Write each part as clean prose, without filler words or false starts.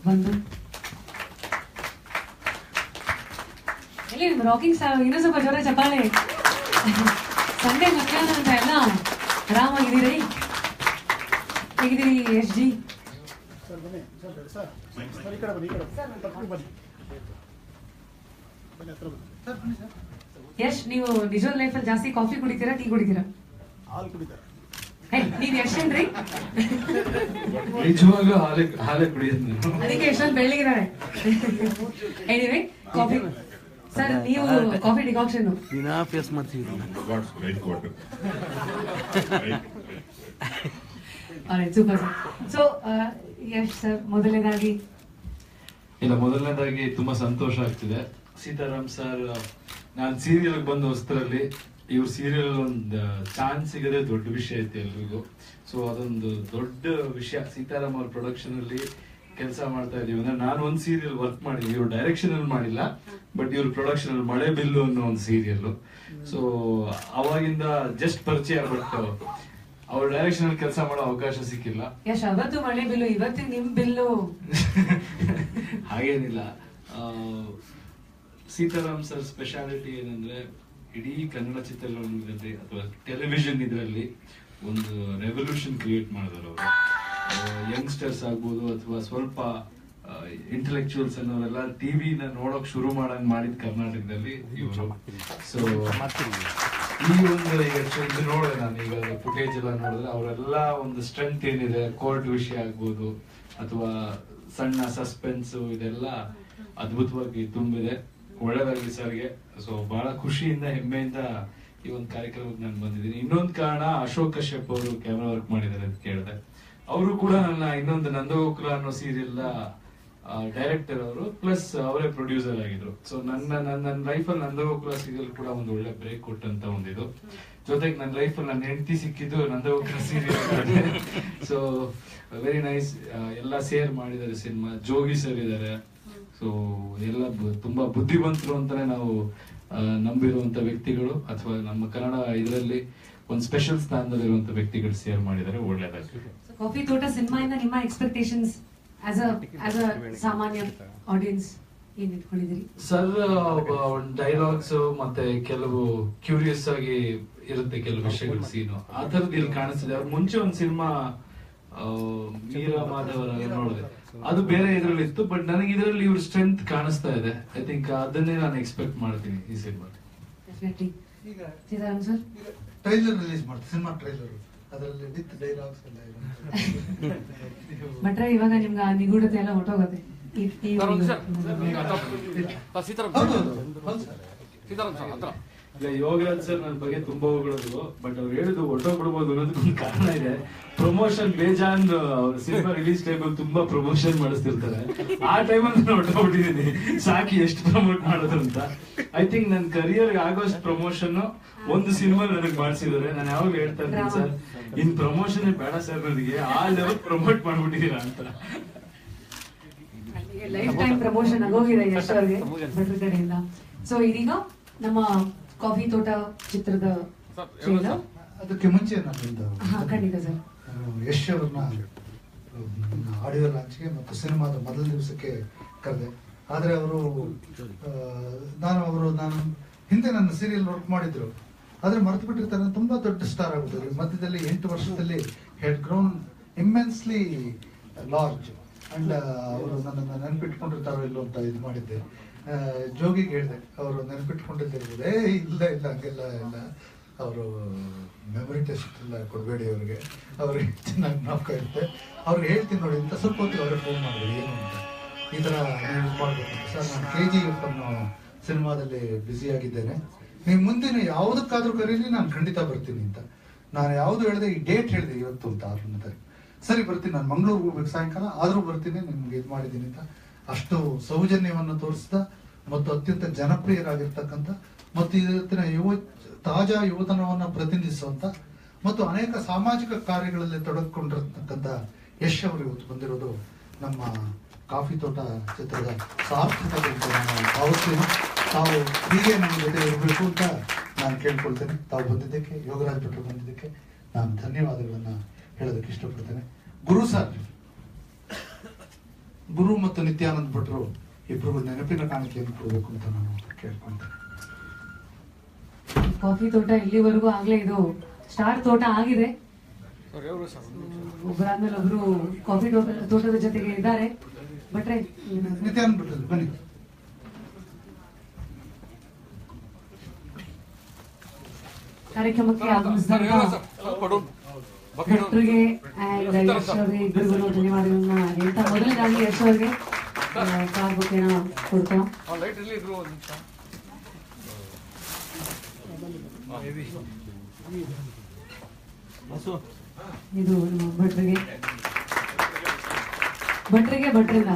ಬಂದು ಎಲ್ಲಿ ನಿಮ್ಮ ರಾಕಿಂಗ್ ಸ್ಟಾರ್ ಇನ್ನೂ ಸ್ವಲ್ಪ ಜೋರ ಚಪ್ಪಾಳೆ. ಸಂಡೇ ಮಧ್ಯಾಹ್ನ ಅಂತ ಎಲ್ಲ ಆರಾಮಾಗಿದ್ದೀರಿ? ಹೇಗಿದ್ದೀರಿ ಯಶ್ ಜಿ? ಯಶ್, ನೀವು ನಿಜವಾದ ಲೈಫಲ್ಲಿ ಜಾಸ್ತಿ ಕಾಫಿ ಕುಡಿತೀರಾ ಟೀ ಕುಡಿತೀರಾ? ಹಾಲು ಕುಡಿತಾರೆ. ನೀವ್ ಯಶೇನ್ರಿ? ನಿಜವಾಗ್ಲೂ ಹಾಲೇ ಕುಡಿಯೋದು. ಅದಕ್ಕೆ ಎಷ್ಟೊಂದು ಬೆಳ್ಳಿಗಿದ್ದಾರೆ. ಎನಿವೆ ಕಾಫಿ ಸರ್, ನೀವು ಕಾಫಿ ಡಿಕಾಕ್ಷನ್ ದಿನಾ ಫೇಸ್ ಮಾಡ್ತೀವಿ. Super sir. So Yash sir, ಮೊದಲನೇದಾಗಿ ತುಂಬಾ ಸಂತೋಷ ಆಗ್ತಿದೆ. ಸೀತಾರಾಮ್ ಸರ್, ನಾನು ಸೀರಿಯಲ್ ಬಂದ ಹೊಸರಲ್ಲಿ ಇವ್ರ ಸೀರಿಯಲ್ ಒಂದು ಚಾನ್ಸ್ ಸಿಗದೆ ದೊಡ್ಡ ವಿಷಯ ಐತೆ ಎಲ್ರಿಗೂ. ಸೊ ಅದೊಂದು ದೊಡ್ಡ ವಿಷಯ. ಸೀತಾರಾಮ್ ಅವ್ರ ಪ್ರೊಡಕ್ಷನ್ ಅಲ್ಲಿ ಕೆಲಸ ಮಾಡ್ತಾ ಇದೀವಿ ಅಂದ್ರೆ, ನಾನು ಒಂದ್ ಸೀರಿಯಲ್ ವರ್ಕ್ ಮಾಡಿದ್ವಿ, ಇವ್ರು ಡೈರೆಕ್ಷನ್ ಅಲ್ಲಿ ಮಾಡಿಲ್ಲ, ಬಟ್ ಇವ್ರ ಪ್ರೊಡಕ್ಷನ್ ಅಲ್ಲಿ ಮಳೆ ಬಿಲ್ಲು ಅನ್ನೋ ಒಂದು ಸೀರಿಯಲ್. ಸೊ ಅವಾಗಿಂದ ಜಸ್ಟ್ ಪರಿಚಯ, ಬಟ್ ಅವ್ರ ಡೈರೆಕ್ಷನ್ ಅಲ್ಲಿ ಕೆಲಸ ಮಾಡೋ ಅವಕಾಶ ಸಿಕ್ಕಿಲ್ಲ. ಯಶ್, ಅವತ್ತು ಮಳೆ ಬಿಲ್ಲು, ಇವತ್ತಿನ ನಿಮ್ ಬಿಲ್ಲು. ಹಾಗೇನಿಲ್ಲ. ಸೀತಾರಾಮ್ ಸರ್ ಸ್ಪೆಷಾಲಿಟಿ ಏನಂದ್ರೆ, ಇಡೀ ಕನ್ನಡ ಚಿತ್ರರಂಗದಲ್ಲಿ ಅಥವಾ ಟೆಲಿವಿಷನ್ ಇದರಲ್ಲಿ ಒಂದು ರೆವಲ್ಯೂಷನ್ ಕ್ರಿಯೇಟ್ ಮಾಡಿದ್ರು ಅವರು. ಯಂಗ್ಸ್ಟರ್ಸ್ ಆಗ್ಬೋದು ಅಥವಾ ಸ್ವಲ್ಪ ಇಂಟೆಲೆಕ್ಚುಯಲ್ಸ್ ಅನ್ನೋರೆಲ್ಲ ಟಿವಿನ ನೋಡೋಕ್ ಶುರು ಮಾಡಂಗ್ ಮಾಡಿದ್ ಕರ್ನಾಟಕದಲ್ಲಿ ಇವರು. ಸೊ ಈ ಒಂದು ಇದು ನೋಡಿದೆ ನಾನು, ಈಗ ಫುಟೇಜ್ ಎಲ್ಲ ನೋಡಿದ್ರೆ ಅವರೆಲ್ಲ ಒಂದು ಸ್ಟ್ರೆಂತ್ ಏನಿದೆ, ಕೋರ್ಟ್ ವಿಷಯ ಆಗ್ಬೋದು ಅಥವಾ ಸಣ್ಣ ಸಸ್ಪೆನ್ಸ್, ಇದೆಲ್ಲ ಅದ್ಭುತವಾಗಿ ತುಂಬಿದೆ. ಒಳ್ಳೆದಾಗಿ ಸರ್ಗೆ. ಸೊ ಬಹಳ ಖುಷಿಯಿಂದ ಹೆಮ್ಮೆಯಿಂದ ಈ ಒಂದು ಕಾರ್ಯಕ್ರಮಕ್ಕೆ ನಾನು ಬಂದಿದ್ದೀನಿ. ಇನ್ನೊಂದು ಕಾರಣ, ಅಶೋಕ್ ಕಶ್ಯಪ್ ಅವರು ಕ್ಯಾಮ್ರಾ ವರ್ಕ್ ಮಾಡಿದ್ದಾರೆ ಅಂತ ಕೇಳಿದೆ. ಅವರು ಕೂಡ ನನ್ನ ಇನ್ನೊಂದು ನಂದಗೋಕುಲ ಅನ್ನೋ ಸೀರಿಯಲ್ ಡೈರೆಕ್ಟರ್ ಅವರು, ಪ್ಲಸ್ ಅವರೇ ಪ್ರೊಡ್ಯೂಸರ್ ಆಗಿದ್ರು. ಸೊ ನನ್ನ ಲೈಫಲ್ಲಿ ನಂದಗೋಕುಲ ಸೀರಿಯಲ್ ಕೂಡ ಒಂದು ಒಳ್ಳೆ ಬ್ರೇಕ್ ಕೊಟ್ಟಂತ ಒಂದಿದು. ಜೊತೆಗೆ ನನ್ನ ಲೈಫಲ್ಲಿ ನನ್ನ ಹೆಂಡತಿ ಸಿಕ್ಕಿದ್ದು Nandagokula serial. So very nice. ಎಲ್ಲ ಸೇರ್ ಮಾಡಿದ್ದಾರೆ ಸಿನಿಮಾ. ಜೋಗಿ ಸರ್ ಇದ್ದಾರೆ. ಸೊ ಎಲ್ಲ ತುಂಬಾ ಬುದ್ಧಿವಂತರು ಅಂತಾನೆ ನಾವು ನಂಬಿರುವಂತ ವ್ಯಕ್ತಿಗಳು, ಅಥವಾ ನಮ್ಮ ಕನ್ನಡ ಇದರಲ್ಲಿ ಒಂದು ಸ್ಪೆಷಲ್ ಸ್ಥಾನದಲ್ಲಿರುವಂತ ವ್ಯಕ್ತಿಗಳು ಸೇರ್ ಮಾಡಿದ್ದಾರೆ. ಒಳ್ಳೆದಾಗಿ. ಕಾಫಿ ತೋಟ ಸಿನಿಮಾ ಇಂದ ನಿಮ್ಮ ಎಕ್ಸ್ಪೆಕ್ಟೇಷನ್ಸ್ ಆಸ್ ಅ ಸಾಮಾನ್ಯ ಆಡಿಯನ್ಸ್ ಏನ್ ಇಟ್ಕೊಂಡಿದ್ದೀರಿ ಸರ್? ಡೈಲಾಗ್ಸ್ ಮತ್ತೆ ಕೆಲವು ಕ್ಯೂರಿಯಸ್ ಆಗಿ ಇರುತ್ತೆ, ಕೆಲವು ವಿಷಯಗಳು, ಸೀನು ಆ ತರದ್ದು ಇಲ್ಲಿ ಕಾಣಿಸ್ತಿದೆ. ಅವ್ರ ಮುಂಚೆ ಒಂದು ಸಿನಿಮಾ ಮೀರಾ ಮಾಧವರ ನೋಡಿದೆ, ಅದು ಬೇರೆ ಇದ್ರಲ್ಲಿ ಇತ್ತು, ಬಟ್ ನನಗೆ ಇದರಲ್ಲಿ ಇವ್ರ ಸ್ಟ್ರೆಂತ್ ಕಾಣಿಸ್ತಾ ಇದೆ. ಐ ಥಿಂಕ್ ಅದನ್ನೇ ನಾನು ಎಕ್ಸ್ಪೆಕ್ಟ್ ಮಾಡ್ತೀನಿ ಈ ಸಿನಿಮಾ. ಈಗ ಸೀತಾರಾಮ್ ಸರ್ ಟ್ರೈಲರ್ ರಿಲೀಸ್ ಮಾಡ್ತೀವಿ, ಸಿನಿಮಾ ಟ್ರೈಲರ್, ಅದರಲ್ಲಿ ವಿತ್ ಡೈಲಾಗ್ಸ್ ಎಲ್ಲ ಬಟ್ರೆ ಇವಾಗ ನಿಮ್ಗೆ ನಿಗೂಢತೆ ಎಲ್ಲ ಹೊಟ್ಟೋಗುತ್ತೆ. ಇಲ್ಲ, ಯೋಗರಾಜ್ ಸರ್ ನನ್ನ ಬಗ್ಗೆ ತುಂಬಾ ಹೊಗಳೋದು, ಬಟ್ ಅವ್ರು ಹೇಳಿದ್ರು ಹೊಟ್ಟೋಗ್ಬಿಡ್ಬೋದು ಅನ್ನೋದಕ್ಕೊಂದು ಕಾರಣ ಇದೆ. ಪ್ರಮೋಷನ್ ಬೇಜಾನ್ ಅವ್ರ ಸಿನಿಮಾ ರಿಲೀಸ್ ಟೈಮಲ್ಲಿ ತುಂಬಾ ಪ್ರಮೋಷನ್ ಮಾಡಿಸ್ತಿರ್ತಾರೆ. ಆ ಟೈಮಲ್ಲಿ ನಾನು ಹೊಟ್ಟೋಗ್ಬಿಟ್ಟಿದ್ದೀನಿ, ಸಾಕಿ ಎಷ್ಟು ಪ್ರಮೋಟ್ ಮಾಡೋದು ಅಂತ. ಐ ಥಿಂಕ್ ನನ್ನ ಕರಿಯರ್ ಆಗೋಷ್ಟು ಪ್ರಮೋಷನ್ ಒಂದು ಸಿನಿಮಾ ನನಗೆ ಮಾಡಿಸಿದ್ದಾರೆ. ನಾನು ಯಾವಾಗ ಹೇಳ್ತಾ ಇದ್ದೀನಿ ಸರ್, ಇನ್ ಪ್ರಮೋಷನ್ ಬೇಡ ಸರ್ ನನಗೆ, ಆ ಲೆವೆಲ್ ಪ್ರಮೋಟ್ ಮಾಡ್ಬಿಟ್ಟಿದ್ದೀರಾ ಅಂತ. ಲೈಫ್ ಟೈಮ್ ಪ್ರಮೋಷನ್ ಆಗೋಗಿದೆ ಯಶ್ ಅವ್ರಿಗೆ ಭಟ್ರ ಕಡೆಯಿಂದ. ಸೊ ಇದೀಗ ನಮ್ಮ ಕಾಫಿ ತೋಟ ಚಿತ್ರದ ಅದಕ್ಕೆ ಮುಂಚೆ ನಾನು ಖಂಡಿತ ಸರ್ ಯಶ್ ಅವ್ರನ್ನ ಆಡಿಯೋ ಲಾಂಚ್ಗೆ ಮತ್ತು ಸಿನಿಮಾದ ಮೊದಲ ದಿವಸಕ್ಕೆ ಕರೆದೆ. ಆದರೆ ನಾನು ಹಿಂದೆ ನನ್ನ ಸೀರಿಯಲ್ ವರ್ಕ್ ಮಾಡಿದ್ರು, ಆದ್ರೆ ಮರೆತು ಬಿಟ್ಟಿರ್ತಾರೆ. ತುಂಬಾ ದೊಡ್ಡ ಸ್ಟಾರ್ ಆಗ್ಬಿಟ್ಟಿದ್ರು. ಮಧ್ಯದಲ್ಲಿ 8 ವರ್ಷದಲ್ಲಿ head grown immensely large and ಅವರು ನನ್ನನ್ನು ನೆನಪಿಟ್ಕೊಂಡಿರ್ತಾರೋ ಇಲ್ಲೋ ಅಂತ ಇದು ಮಾಡಿದ್ದೆ. ಜೋಗಿಗೆ ಹೇಳಿದೆ, ಅವರು ನೆನಪಿಟ್ಕೊಂಡಿದ್ದಿರ್ಬೋದು. ಇಲ್ಲ ಹಂಗೆಲ್ಲ ಇಲ್ಲ, ಅವರು ಮೆಮೊರಿ ಟೆಸ್ಟ್ ಎಲ್ಲ ಕೊಡಬೇಡಿ ಅವ್ರಿಗೆ ಚೆನ್ನಾಗಿ ಜ್ಞಾಪಕ ಇರುತ್ತೆ. ಅವ್ರಿಗೆ ಹೇಳ್ತೀನಿ ನೋಡಿ ಅಂತ ಸ್ವಲ್ಪ ಹೊತ್ತಿಗೆ ಅವ್ರಿಗೆ ಫೋನ್ ಮಾಡಿದ್ರು, ಏನು ಅಂತ ಈ ಥರ ನೀವು ಮಾಡಬೇಕು ಸರ್, ನಾನು KGF ಅನ್ನೋ ಸಿನಿಮಾದಲ್ಲಿ ಬ್ಯುಸಿ ಆಗಿದ್ದೇನೆ, ನೀವು ಮುಂದಿನ ಯಾವುದಕ್ಕಾದ್ರೂ ಕರೀಲಿ, ನಾನು ಖಂಡಿತ ಬರ್ತೀನಿ ಅಂತ. ನಾನು ಯಾವುದು ಹೇಳಿದೆ, ಈ ಡೇಟ್ ಹೇಳಿದೆ ಇವತ್ತು ಅಂತ 6ನೇ ತಾರೀಕು. ಸರಿ ಬರ್ತೀನಿ, ನಾನು ಮಂಗಳೂರಿಗೆ ಹೋಗ್ಬೇಕು ಸಾಯಂಕಾಲ, ಆದರೂ ಬರ್ತೀನಿ, ನಿಮ್ಗೆ ಇದು ಮಾಡಿದ್ದೀನಿ ಅಂತ. ಅಷ್ಟು ಸೌಜನ್ಯವನ್ನು ತೋರಿಸಿದ ಮತ್ತು ಅತ್ಯಂತ ಜನಪ್ರಿಯರಾಗಿರ್ತಕ್ಕಂಥ ಮತ್ತು ಇವತ್ತಿನ ತಾಜಾ ಯುವತನವನ್ನು ಪ್ರತಿನಿಧಿಸುವಂತ ಮತ್ತು ಅನೇಕ ಸಾಮಾಜಿಕ ಕಾರ್ಯಗಳಲ್ಲಿ ತೊಡಗಿಕೊಂಡಿರತಕ್ಕಂಥ ಯಶ್ ಅವರು ಇವತ್ತು ಬಂದಿರೋದು ನಮ್ಮ ಕಾಫಿ ತೋಟ ಚಿತ್ರದ ಸಾರ್ಥಕತೆ ಅಂತ ನಾನು ಭಾವಿಸ್ತೀನಿ. ತಾವು ಹೀಗೆ ನಮ್ಮ ಜೊತೆ ಇರಬೇಕು ಅಂತ ನಾನು ಕೇಳ್ಕೊಳ್ತೇನೆ. ತಾವು ಬಂದಿದ್ದಕ್ಕೆ, ಯೋಗರಾಜ್ ಭಟ್ರು ಬಂದಿದ್ದಕ್ಕೆ ನಾನು ಧನ್ಯವಾದಗಳನ್ನ ಹೇಳೋದಕ್ಕೆ ಇಷ್ಟಪಡ್ತೇನೆ. ಗುರು ಸರ್, ಗುರು ಮತ್ತು ನಿತ್ಯಾನಂದ್ ಭಟ್ರು ಇಬ್ಬರಿಗೂ ನೆನಪಿನ ಕಾಣಿಕೆಯನ್ನು ಕೊಡಬೇಕು ಅಂತ ನಾನು ಕೇಳ್ಕೊಂತೇನೆ. ಕಾಫಿ ತೋಟ ಇಲ್ಲಿವರೆಗೂ ಆಗ್ಲೇ ಇದು ಸ್ಟಾರ್ ತೋಟ ಆಗಿದೆ. ಒಬ್ಬರಾದ್ಮೇಲೆ ಒಬ್ರು ಕಾಫಿ ತೋಟದ ಜೊತೆಗೆ ಇದ್ದಾರೆ. ಭಟ್ರೆ, ನಿತ್ಯಾನಂದ್ ಭಟ್ರು ಬನ್ನಿ. ಕಾರ್ಯಕ್ರಮಕ್ಕೆ ಆಗಮಿಸಿದಂತ ಭಟ್ರಿಗೆ ಅಂಡ್ ಯಶ್ ಅವರಿಗೆ ಇಬ್ಬರಿಗೂ ಧನ್ಯವಾದಗಳನ್ನ ಹೇಳ್ತಾ ಮೊದಲನೇದಾಗಿ ಯಶ್ ಅವರಿಗೆ ಕಾರ್ ಬುಕ್ಕಿನ ಕೊಡ್ತಾ ಇದು ನಮ್ಮ ಭಟ್ರಿಗೆ ಭಟ್ರಿಂದ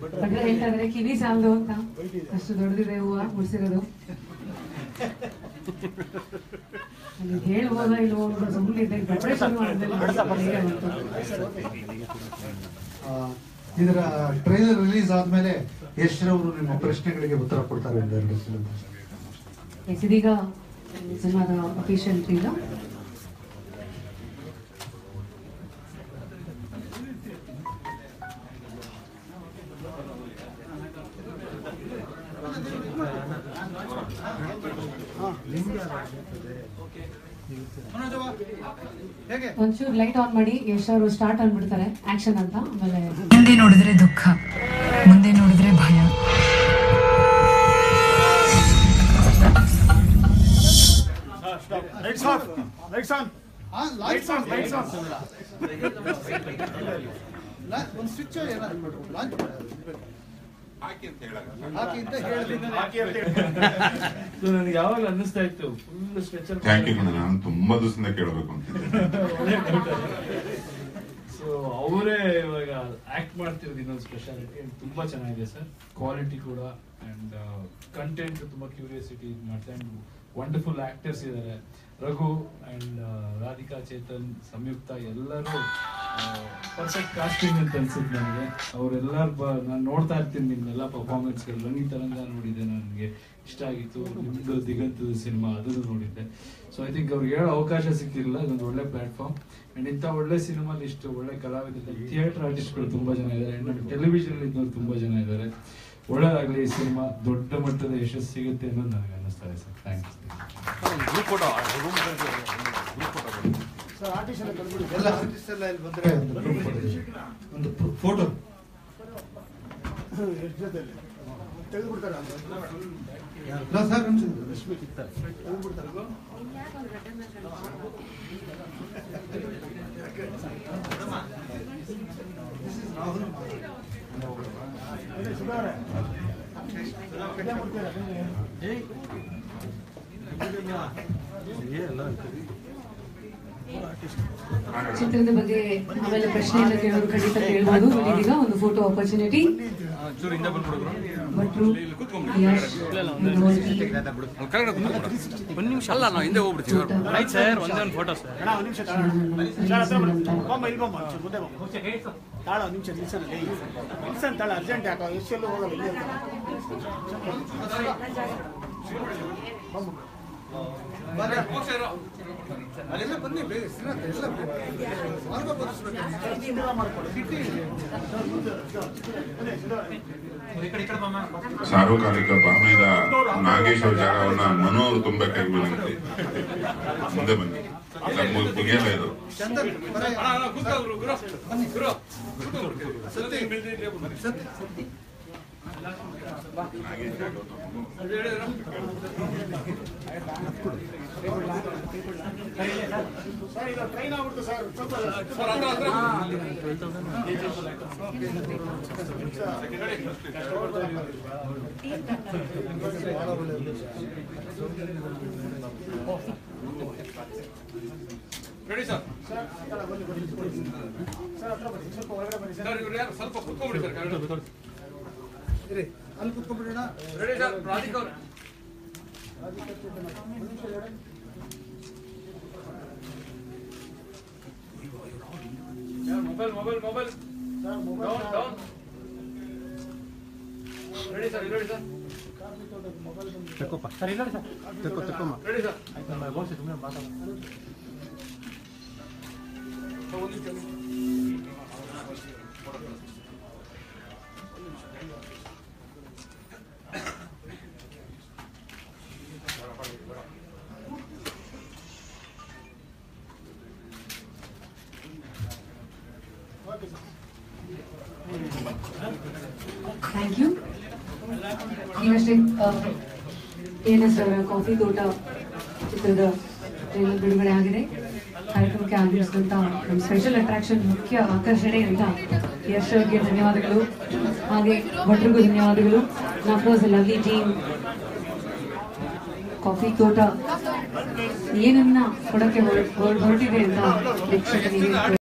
ಭಟ್ರ ಹೇಳ್ತಾ ಇದ್ರೆ ಕಿವಿ ಸಾಲದು ಅಂತ, ಅಷ್ಟು ದೊಡ್ಡದಿದೆ ಹೂವ ಮುಡ್ಸಿರೋದು. ಅಲ್ಲಿ ಹೇಳ್ಬೋದ ಇಲ್ವೋ ಸುಮ್ಮನೆ ಭಟ್ರೆ ಶುರು ಮಾಡಿದ್ಮೇಲೆ ಇದರ ಟ್ರೈಲರ್ ರಿಲೀಸ್ ಆದ್ಮೇಲೆ ಯಶ್ ರವರು ನಿಮ್ಮ ಪ್ರಶ್ನೆಗಳಿಗೆ ಉತ್ತರ ಕೊಡ್ತಾರೆ ಎಂದು ಇದೀಗ ಸಿನಿಮಾದ ಅಫಿಷಿಯಲ್ ಟ್ರೈಲರ್. ಒಂಚೂರು ಲೈಟ್ ಆನ್ ಮಾಡಿ, ಯಶ್ ಅವರು ಸ್ಟಾರ್ಟ್ ಅಂದ್ಬಿಡ್ತಾರೆ ಆಕ್ಷನ್ ಅಂತ. ಆಮೇಲೆ ಹಿಂದೆ ನೋಡಿದ್ರೆ ದುಃಖ, ಮುಂದೆ ನೋಡಿದ್ರೆ ಭಯ. ನನಗೆ ಯಾವಾಗ ಅನ್ನಿಸ್ತಾ ಇತ್ತು ಫುಲ್ ಸ್ಟ್ರೆಚರ್. Thank you. ನಾನು ತುಂಬಾ ದಿವಸದಿಂದ ಕೇಳಬೇಕು ಅಂತ. ಸೊ ಅವರೇ ಇವಾಗ ಆಕ್ಟ್ ಮಾಡ್ತಿರೋದು ಇನ್ನೊಂದು ಸ್ಪೆಷಾಲಿಟಿ. ತುಂಬಾ ಚೆನ್ನಾಗಿದೆ ಸರ್, ಕ್ವಾಲಿಟಿ ಕೂಡ ಅಂಡ್ ಕಂಟೆಂಟ್ ತುಂಬಾ ಕ್ಯೂರಿಯಾಸಿಟಿ ಮಾಡ್ತಾ. ಅಂಡ್ ವಂಡರ್ಫುಲ್ ಆಕ್ಟರ್ಸ್ ಇದ್ದಾರೆ. ರಘು ಅಂಡ್ ರಾಧಿಕಾ, ಚೇತನ್, ಸಂಯುಕ್ತ ಎಲ್ಲರೂ ಪರ್ಫೆಕ್ಟ್ ಕಾಸ್ಟಿಂಗ್ ಅಂತ ಅನ್ಸುತ್ತೆ ನನಗೆ. ಅವರೆಲ್ಲರೂ ನಾನು ನೋಡ್ತಾ ಇರ್ತೀನಿ ನಿಮ್ಮೆಲ್ಲ ಪರ್ಫಾರ್ಮೆನ್ಸ್ಗಳು. ರಂಗಿ ತರಂಗ ನೋಡಿದ್ದೆ, ನನಗೆ ಇಷ್ಟ ಆಗಿತ್ತು. ನಿಮ್ದು ದಿಗಂತದ ಸಿನಿಮಾ ಅದನ್ನು ನೋಡಿದ್ದೆ. ಸೊ ಐ ಥಿಂಕ್ ಅವ್ರಿಗೆ ಹೇಳೋ ಅವಕಾಶ ಸಿಕ್ಕಿರಲಿಲ್ಲ. ಅದೊಂದು ಒಳ್ಳೆ ಪ್ಲಾಟ್ಫಾರ್ಮ್. ಅಂಡ್ ಇಂಥ ಒಳ್ಳೆ ಸಿನಿಮಾಲಿ ಇಷ್ಟು ಒಳ್ಳೆ ಕಲಾವಿದರು, ಥಿಯೇಟರ್ ಆರ್ಟಿಸ್ಟ್ಗಳು ತುಂಬಾ ಜನ ಇದ್ದಾರೆ. ಅಂಡ್ ನಮ್ಮ ಟೆಲಿವಿಷನ್ ಇದ್ದವ್ರು ತುಂಬಾ ಜನ ಇದ್ದಾರೆ. ಒಳ್ಳೆದಾಗಲಿ, ಈ ಸಿನಿಮಾ ದೊಡ್ಡ ಮಟ್ಟದ ಯಶಸ್ಸು ಸಿಗುತ್ತೆ ಅನ್ನೋದು ನನಗೆ ಅನ್ನಿಸ್ತಾ ಇದೆ ಸರ್. ಥ್ಯಾಂಕ್ಸ್. ಎಲ್ಲ ಆರ್ಟಿಸ್ಟ್ ಎಲ್ಲ ಇಲ್ಲಿ ಬಂದ್ರೆ ಒಂದು ಫೋಟೋ ಸರ್ ಚಿತ್ರದ ಬಗ್ಗೆ ಆಮೇಲೆ ಪ್ರಶ್ನೆಯಿಂದ ಕೇಳೋರು ಖಂಡಿತ ಕೇಳಬಹುದು. ಇದೀಗ ಒಂದು ಫೋಟೋ ಆಪರ್ಚುನಿಟಿ. ಭಟ್ರು, ಯಶ್, ಒಂದು ನಿಮಿಷ ಅಲ್ಲ, ನಾವು ಹಿಂದೆ ಹೋಗ್ಬಿಡ್ತೀವಿ. ಆಯ್ತು ಸರ್, ಒಂದೇ ಒಂದು ಫೋಟೋ ಸರ್. ತಾಳ ನಿಮಿಷ ನಿಲ್ಸನ್ ತಾಳ ಅರ್ಜೆಂಟ್ ಯಾಕೋ ಎಷ್ಟೆಲ್ಲೂ ಹೋಗಲ್ಲ. ಸಾರ್ವಕಾಲಿಕ ಭಾವನೆಯ ನಾಗೇಶ್ವರ ಜಾಗವನ್ನ ಮನೋರು ತುಂಬಕ್ಕೆ ವಿನಂತಿ. ಮುಂದೆ ಬನ್ನಿ, ಮುಗಿಯಲ್ಲ ಇದು. ಟ್ರೈನ್ ಆಗ್ಬಿಟ್ಟು ಸರ್. Ready sir. ಸ್ವಲ್ಪ ಹೊರಗಡೆ ಬನ್ನಿ ಸರ್. ಇವ್ರು ಯಾರು ಸ್ವಲ್ಪ ಕುತ್ಕೊಂಡ್ಬಿಡಿ ಸರ್. ಅಲ್ಲಿ ಕುತ್ಕೊಂಡ್ಬಿಡೋಣ. Ready sir. ರಾಧಿಕಾ ಅವರು mobile down down. Ready sir. Ready sir. ತಕ್ಕೋಪ್ಪ ಸರ್. ಇಲ್ಲ ಸರ್, ತಕ್ಕೋಮ್ಮ. Ready sir. ಆಯ್ತು, ಸುಮ್ಮನೆ ಮಾತಾಡೋಣ. Thank you. ನೀವಷ್ಟೇ ANS ಅವರ ಕಾಫಿ ತೋಟ ಚಿತ್ರದ ಟ್ರೈಲರ್ ಬಿಡುಗಡೆ ಆಗಿದೆ. ಕಾರ್ಯಕ್ರಮಕ್ಕೆ ಆಗಮಿಸಿದಂಥ ನಮ್ಮ ಸ್ಪೆಷಲ್ ಅಟ್ರಾಕ್ಷನ್ ಮುಖ್ಯ ಆಕರ್ಷಣೆ ಅಂತ ಯಶ್ ಅವ್ರಿಗೆ ಧನ್ಯವಾದಗಳು, ಹಾಗೆ ಭಟ್ರಿಗೂ ಧನ್ಯವಾದಗಳು. ನಾಫ್ರೋಸ್ ಲವ್ಲಿ ಟೀಮ್. ಕಾಫಿ ತೋಟ ಏನನ್ನ ಕೊಡಕ್ಕೆ ಹೊರಟಿದೆ ಅಂತ ಪ್ರೇಕ್ಷಕರಿಗೆ